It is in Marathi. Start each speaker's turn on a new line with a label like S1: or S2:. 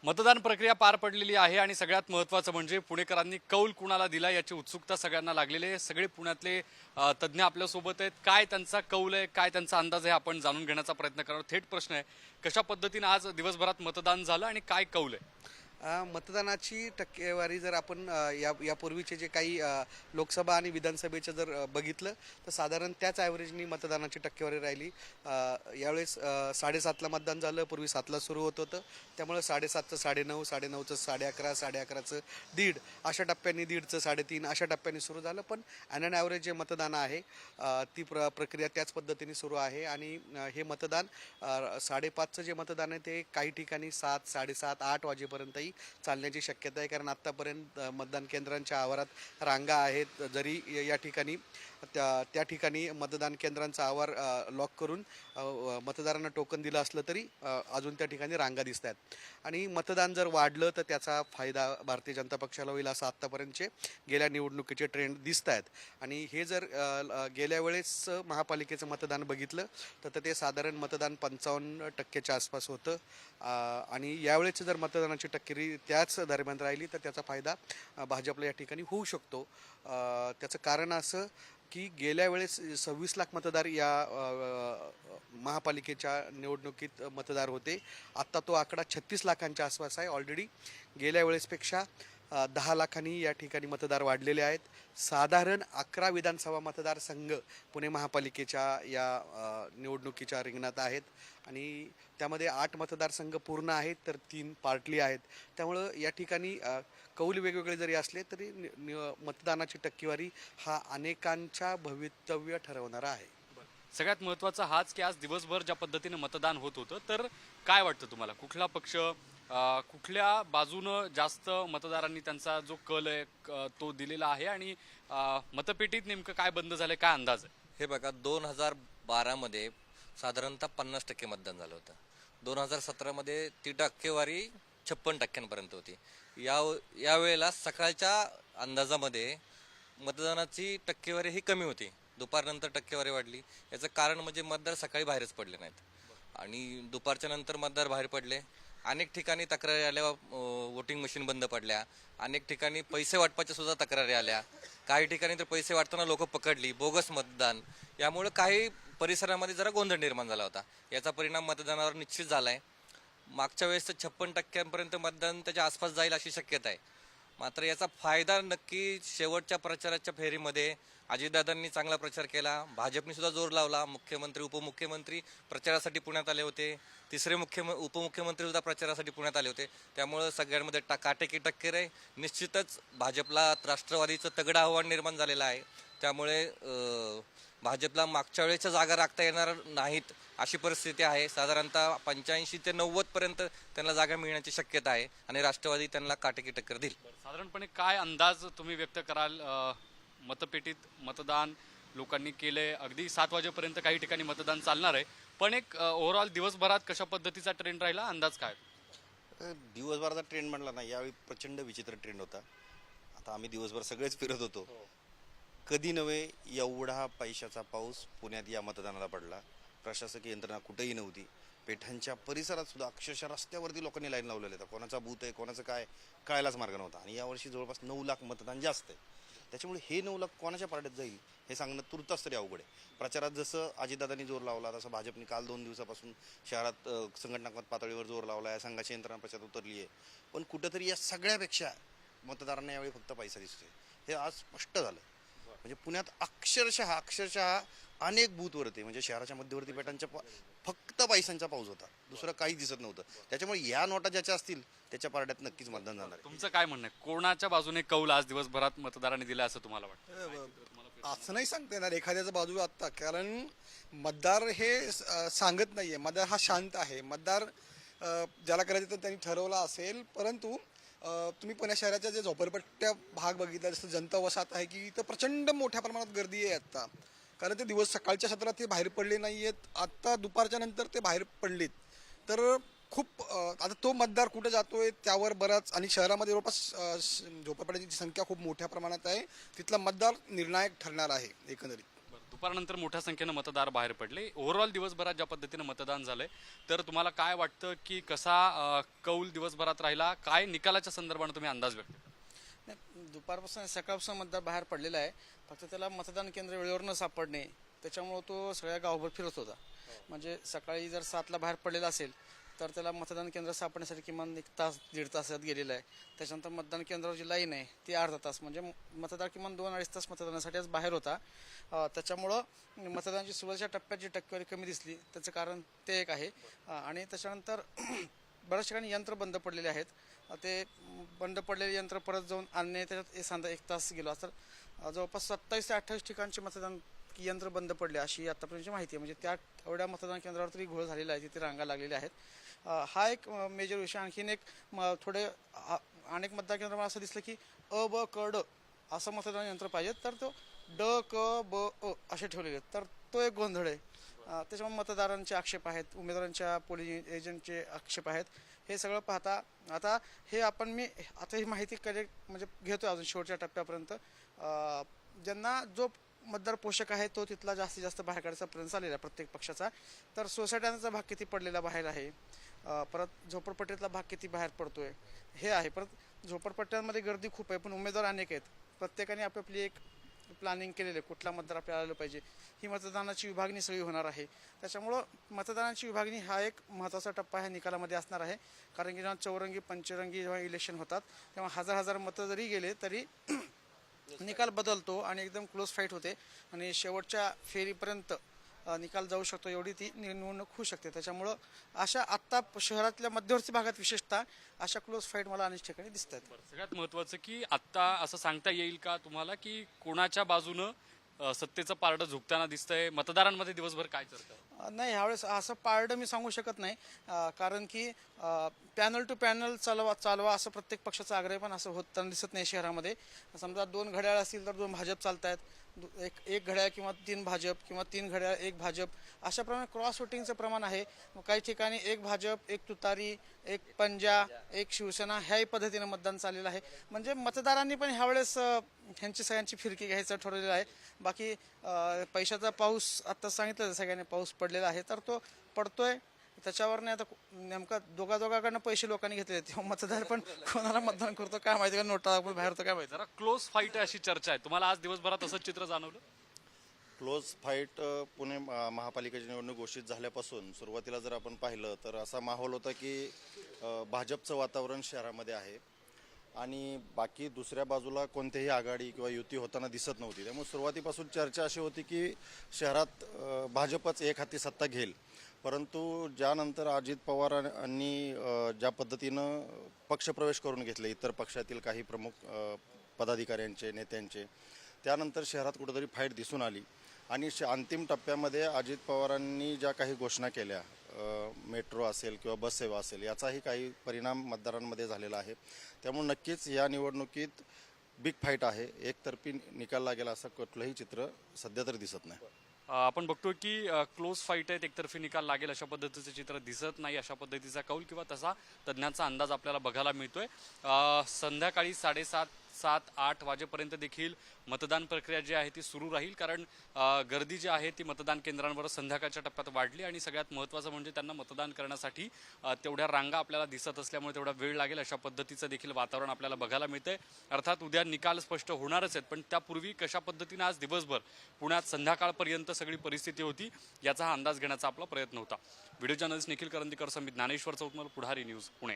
S1: मतदान प्रक्रिया पार पडलेली आहे आणि सगळ्यात महत्त्वाचं म्हणजे पुणेकरांनी कौल कुणाला दिला याची उत्सुकता सगळ्यांना लागलेली आहे। सगळे पुण्यातले तज्ज्ञ आपल्यासोबत आहेत। काय त्यांचा कौल आहे, काय त्यांचा अंदाज आहे, आपण जाणून घेण्याचा प्रयत्न करणार। थेट प्रश्न आहे, कशा पद्धतीने आज दिवसभरात मतदान झालं आणि काय कौल आहे?
S2: मतदानाची टक्केवारी जर आपण यापूर्वीचे जे काही लोकसभा आणि विधानसभेचं जर बघितलं तर साधारण त्याच ॲव्हरेजनी मतदानाची टक्केवारी राहिली। यावेळेस 7:30ला मतदान झालं, पूर्वी 7ला सुरू होत होतं, त्यामुळे 7:30चं 9:30, 9:30चं 11:30, 11:30चं 1:30, अशा टप्प्यांनी 1:30चं 3:30 अशा टप्प्यांनी सुरू झालं। पण ॲन ॲन ॲव्हरेज जे मतदान आहे ती प्रक्रिया त्याच पद्धतीने सुरू आहे आणि हे मतदान 5:30चं जे मतदान आहे ते काही ठिकाणी 7, 7:30, 8 वाजेपर्यंतही चालण्याची शक्यता आहे। कारण आत्तापर्यंत मतदान केंद्रांच्या आवारात रांगा आहेत, जरी या ठिकाणी त्या ठिकाणी मतदान केंद्रांचा आवार लॉक करून मतदारांना टोकन दिलं असलं तरी अजून त्या ठिकाणी रांगा दिसत आहेत आणि मतदान जर वाढलं तर त्याचा फायदा भारतीय जनता पक्षाला होईल असं आत्तापर्यंतचे गेल्या निवडणुकीचे ट्रेंड दिसत आहेत। आणि हे जर गेल्या वेळेस महापालिकेचं मतदान बघितलं तर ते साधारण मतदान 55% आसपास होतं आणि यावेळेचं जर मतदानाची टक्केवारी त्याच दरम्यान राहिली तर त्याचा फायदा भाजपला या ठिकाणी होऊ शकतो। त्याचं कारण असं की गेल्या वेळेस 26 लाख मतदार या महापालिकेच्या निवडणुकीत मतदार होते। आत्ता तो आकडा 36 लाखांच्या आसपास आहे। ऑलरेडी गेल्या वेळेसपेक्षा 10 लाखांनी या ठिकाणी मतदार वाढलेले आहेत। साधारण 11 विधानसभा मतदारसंघ पुणे महापालिकेच्या या निवडणुकीच्या रिंगणात आहेत आणि त्यामध्ये 8 मतदारसंघ पूर्ण आहेत तर 3 पार्टली आहेत। त्यामुळं या ठिकाणी कौल वेगवेगळे जरी असले तरी मतदानाची टक्केवारी हा अनेकांच्या भवितव्य ठरवणारा आहे।
S1: सगळ्यात महत्त्वाचा हाच की आज दिवसभर ज्या पद्धतीने मतदान होत होतं, तर काय वाटतं तुम्हाला, कुठला पक्ष कुठल्या बाजूनं जास्त मतदारांनी त्यांचा जो कल आहे तो दिलेला आहे आणि मतपेटीत नेमकं काय बंद झालंय, काय अंदाज आहे?
S3: हे बघा, 2012 मध्ये साधारणतः 50% मतदान झालं होतं। 2017 मध्ये ती टक्केवारी 56% होती। यावेळेला सकाळच्या अंदाजामध्ये मतदानाची टक्केवारी ही कमी होती, दुपारनंतर टक्केवारी वाढली। याचं कारण म्हणजे मतदार सकाळी बाहेरच पडले नाहीत आणि दुपारच्या नंतर मतदार बाहेर पडले। अनेक ठिकाणी तक्रारी आल्या, वोटिंग मशीन बंद पडल्या, अनेक ठिकाणी पैसे वाटपाच्या सुद्धा तक्रारी आल्या, काही ठिकाणी तर पैसे वाटताना लोक पकडली, बोगस मतदान। यामुळे काही परिसरामध्ये जरा गोंधळ निर्माण झाला होता। याचा परिणाम मतदानावर निश्चित झालाय। मागच्या वेळेस 56% मतदान त्याच्या आसपास जाईल अशी शक्यता आहे। मात्र याचा फायदा नक्की शेवटच्या प्रचाराच्या फेरीमध्ये अजितदादांनी चांगला प्रचार केला, भाजपने सुद्धा जोर लावला, मुख्यमंत्री उपमुख्यमंत्री प्रचारासाठी पुण्यात आले होते, तिसरे उपमुख्यमंत्री सुद्धा प्रचारासाठी पुण्यात आले होते। त्यामुळे सगळ्यांमध्ये काटेकी टक्कर आहे। निश्चितच भाजपला राष्ट्रवादीचं तगडं आव्हान निर्माण झालेलं आहे। त्यामुळे भाजपला मागच्या वेळेच्या जागा राखता येणार नाहीत अशी परिस्थिती आहे। साधारणतः 85 ते 90% त्यांना जागा मिळण्याची शक्यता आहे आणि राष्ट्रवादी त्यांना काटेकी टक्कर देईल।
S1: साधारणपणे काय अंदाज तुम्ही व्यक्त कराल? मतपेटीत मतदान लोकांनी केलंय, अगदी 7 वाजेपर्यंत काही ठिकाणी मतदान चालणार आहे, पण एक ओव्हरऑल दिवसभरात कशा पद्धतीचा ट्रेंड राहिला, अंदाज काय?
S4: दिवसभराचा ट्रेंड म्हणला ना, यावेळी प्रचंड विचित्र ट्रेंड होता। आता आम्ही दिवसभर सगळेच फिरत होतो, कधी नव्हे एवढा पैशाचा पाऊस पुण्यात या मतदानाला पडला। प्रशासकीय यंत्रणा कुठेही नव्हती, पेठांच्या परिसरात सुद्धा अक्षरशः रस्त्यावरती लोकांनी लाईन लावलेले होता। कोणाचा बूथ आहे, कोणाचं काय कळायलाच मार्ग नव्हता आणि यावर्षी जवळपास 9 लाख मतदान जास्त आहे। त्याच्यामुळे हे 9 लाख कोणाच्या पारड्यात जाईल हे सांगणं तुर्तास तरी अवघड आहे। प्रचारात जसं अजितदादांनी जोर लावला तसं भाजपने काल 2 दिवसापासून शहरात संघटनात्मक पातळीवर जोर लावला आहे, संघाची यंत्रणा प्रचारात उतरली आहे। पण कुठंतरी या सगळ्यापेक्षा मतदारांना यावेळी फक्त पैसा दिसतोय, हे आज स्पष्ट झालं। म्हणजे पुण्यात अक्षरशः अनेक बूथवरती, म्हणजे शहराच्या मध्यवर्ती पेठांच्या फक्त पैशांचा पाऊस होता, दुसरं काही दिसत नव्हतं। त्याच्यामुळे या नोटा ज्याच्या असतील त्याच्या पारड्यात नक्कीच मतदान जाणार आहे।
S1: तुमचं काय म्हणणं आहे, कोणाच्या बाजूने कौल आज दिवसभरात मतदारांनी दिला असं तुम्हाला वाटतं?
S5: असं नाही सांगता येणार एखाद्याचा बाजू आत्ता, कारण मतदार हे सांगत नाहीये। मतदार हा शांत आहे। मतदार ज्याला करायचं तर त्यांनी ठरवलं असेल, परंतु तुम्ही पुणे शहराच्या जे झोपडपट्ट्या भाग बघितला, जसं जनता वसाहत आहे की इथं प्रचंड मोठ्या प्रमाणात गर्दी आहे आत्ता, कारण ते सकाळच्या सत्रात ते बाहेर पडले नाही आहेत, आत्ता दुपारच्या नंतर ते बाहेर पडलेत। तर खूप आता तो मतदार कुठे जातोय त्यावर बराच, आणि शहरामध्ये जवळपास झोपडपट्ट्यांची संख्या खूप मोठ्या प्रमाणात आहे, तिथला मतदार निर्णायक ठरणार आहे एकंदरीत।
S1: दुपारनंतर मोठ्या संख्येनं मतदार बाहेर पडले. ओव्हरऑल दिवसभरात ज्या पद्धतीनं मतदान झालंय तर तुम्हाला काय वाटतं की कसा कौल दिवसभरात राहिला, काय निकालाच्या संदर्भाने तुम्ही अंदाज व्यक्त करता?
S6: नाही, दुपारपासून सकाळपासून मतदार बाहेर पडलेला आहे. फक्त त्याला मतदान केंद्र वेळेवर न सापडणे त्याच्यामुळं तो सगळ्या गावभर फिरत होता. म्हणजे सकाळी जर 7ला बाहेर पडलेला असेल तर त्याला मतदान केंद्र सापडण्यासाठी किमान 1 तास 1.5 तासात गेलेला आहे. त्याच्यानंतर मतदान केंद्रावर जी लाईन आहे ती अर्धा तास, म्हणजे मतदार किमान 2-2.5 तास मतदानासाठी आज बाहेर होता. त्याच्यामुळं मतदानाची सुरुवातीच्या टप्प्यात जी टक्केवारी कमी दिसली त्याचं कारण ते एक आहे. आणि त्याच्यानंतर बऱ्याच ठिकाणी यंत्र बंद पडलेले आहेत. ते बंद पडलेले यंत्र परत जाऊन आणणे त्याच्यात साधा 1 तास गेला. तर जवळपास 27 ते 28 ठिकाणचे मतदान यंत्र बंद पडले अशी आतापर्यंतची माहिती आहे. म्हणजे त्या एवढ्या मतदान केंद्रावर तरी घोळ झालेला आहे, तिथे रांगा लागलेल्या आहेत. हा एक मेजर विषय. आणखीन एक थोडे अनेक मतदान केंद्रावर असं दिसलं की अ ब क ड असं मतदान यंत्र पाहिजे, तर तो ड क ब अ असे ठेवलेले आहेत. तर तो एक गोंधळ आहे. त्याच्यामुळे मतदारांचे आक्षेप आहेत, उमेदवारांच्या पोलिंग एजंटचे आक्षेप आहेत. हे सगळं पाहता आता मी आता ही माहिती कलेक्ट म्हणजे घेतोय अजून शेवटच्या टप्प्यापर्यंत. ज्यांना जो मतदार पोषक आहे तो तिथला जास्तीत जास्त बाहेर काढायचा प्रयत्न चाललेला आहे प्रत्येक पक्षाचा. तर सोसायट्यांचा भाग किती पडलेला बाहेर आहे, परत झोपडपट्टीतला भाग किती बाहेर पडतोय हे आहे. परत झोपडपट्ट्यांमध्ये गर्दी खूप आहे पण उमेदवार अनेक आहेत. प्रत्येकाने आपापली एक प्लॅनिंग केलेलं आहे कुठला मतदार आपल्याला आलं पाहिजे. ही मतदानाची विभागणी सगळी होणार आहे. त्याच्यामुळं मतदानाची विभागणी हा एक महत्त्वाचा टप्पा ह्या निकालामध्ये असणार आहे. कारण की जेव्हा चौरंगी पंचरंगी जेव्हा इलेक्शन होतात तेव्हा हजार मतं जरी गेले तरी निकाल बदलतो आणि एकदम क्लोज फाईट होते आणि शेवटच्या फेरीपर्यंत निकाल जाऊ शकतो, एवढी ती निवडणूक होऊ शकते. त्याच्यामुळं अशा आत्ता शहरातल्या मध्यवर्ती भागात विशेषतः अशा क्लोज फाईट मला अनेक ठिकाणी दिसत आहेत.
S1: सगळ्यात महत्त्वाचं की आत्ता असं सांगता येईल का तुम्हाला की कोणाच्या बाजूनं सत्तेचं पारडं झुकताना दिसतंय? मतदारांमध्ये दिवसभर काय चर्चा?
S6: नाही, ह्यावेळेस असं पारडं मी सांगू शकत नाही. कारण की पॅनल टू पॅनल चालवा असं प्रत्येक पक्षाचा आग्रह, पण असं होताना दिसत नाही शहरामध्ये. समजा 2 घड्याळ असतील तर 2 भाजप चालत आहेत, एक घड्याळ किंवा 3 भाजप किंवा 3 घड्याळ 1 भाजप, अशाप्रमाणे क्रॉस वोटिंगचं प्रमाण आहे. काही ठिकाणी 1 भाजप 1 तुतारी 1 पंजा 1 शिवसेना ह्याही पद्धतीने मतदान चाललेलं आहे. म्हणजे मतदारांनी पण ह्यावेळेस ह्यांची सगळ्यांची फिरकी घ्यायचं ठरवलेलं आहे. बाकी पैशाचा पाऊस आत्ता सांगितलं सगळ्यांनी पाऊस पडलेला आहे, तर तो पडतोय. त्याच्यावर नाही आता नेमका दोघांकडनं पैसे लोकांनी घेतले तेव्हा मतदार पण कोणाला मतदान करतो काय माहिती, का नोटा आपण बाहेर होतो काय माहिती.
S1: जरा क्लोज फाईट आहे अशी चर्चा आहे. तुम्हाला आज दिवसभरात असं चित्र जाणवलं?
S4: क्लोज फाईट पुणे महापालिकेची निवडणूक घोषित झाल्यापासून सुरुवातीला जर आपण पाहिलं तर असा माहोल होता की भाजपचं वातावरण शहरामध्ये आहे आणि बाकी दुसऱ्या बाजूला कोणतीही आघाडी किंवा युती होताना दिसत नव्हती. त्यामुळे सुरुवातीपासून चर्चा अशी होती की शहरात भाजपच एक हाती सत्ता घेईल. परंतु ज्यानंतर अजित पवारांनी ज्या पद्धतीनं पक्षप्रवेश करून घेतले इतर पक्षातील काही प्रमुख पदाधिकाऱ्यांचे नेत्यांचे, त्यानंतर शहरात कुठेतरी फाईट दिसून आली आणि अंतिम टप्प्यामध्ये अजित पवारांनी ज्या काही घोषणा केल्या, मेट्रो असेल किंवा बस सेवा असेल, याचाही काही परिणाम मतदारांमध्ये झालेला आहे. त्यामुळे नक्कीच या निवडणुकीत बिग फाईट आहे. एकतर्फी निकाल लागेल असं कुठलंही चित्र सध्या तरी दिसत नाही.
S1: आपण बघतो की क्लोज फाईट आहेत, एकतर्फी निकाल लागेल अशा पद्धतीचं चित्र दिसत नाही. अशा पद्धतीचा कौल किंवा तसा तज्ज्ञांचा अंदाज आपल्याला बघायला मिळतोय. संध्याकाळी 7:30-8 वाजेपर्यंत देखील मतदान प्रक्रिया जी आहे ती सुरू राहील. कारण गर्दी जी आहे ती मतदान केंद्रांवर संध्याकाळच्या टप्प्यात वाढली आणि सगळ्यात महत्त्वाचं म्हणजे त्यांना मतदान करण्यासाठी तेवढ्या रांगा आपल्याला दिसत असल्यामुळे तेवढा वेळ लागेल अशा पद्धतीचं देखील वातावरण आपल्याला बघायला मिळतंय. अर्थात उद्या निकाल स्पष्ट होणारच आहेत, पण त्यापूर्वी कशा पद्धतीनं आज दिवसभर पुण्यात संध्याकाळपर्यंत सगळी परिस्थिती होती याचा हा अंदाज घेण्याचा आपला प्रयत्न होता. व्हिडिओ जर्नलिस्ट निखिल करंदीकर समित ज्ञानेश्वर चौतमल, पुढारी न्यूज, पुणे.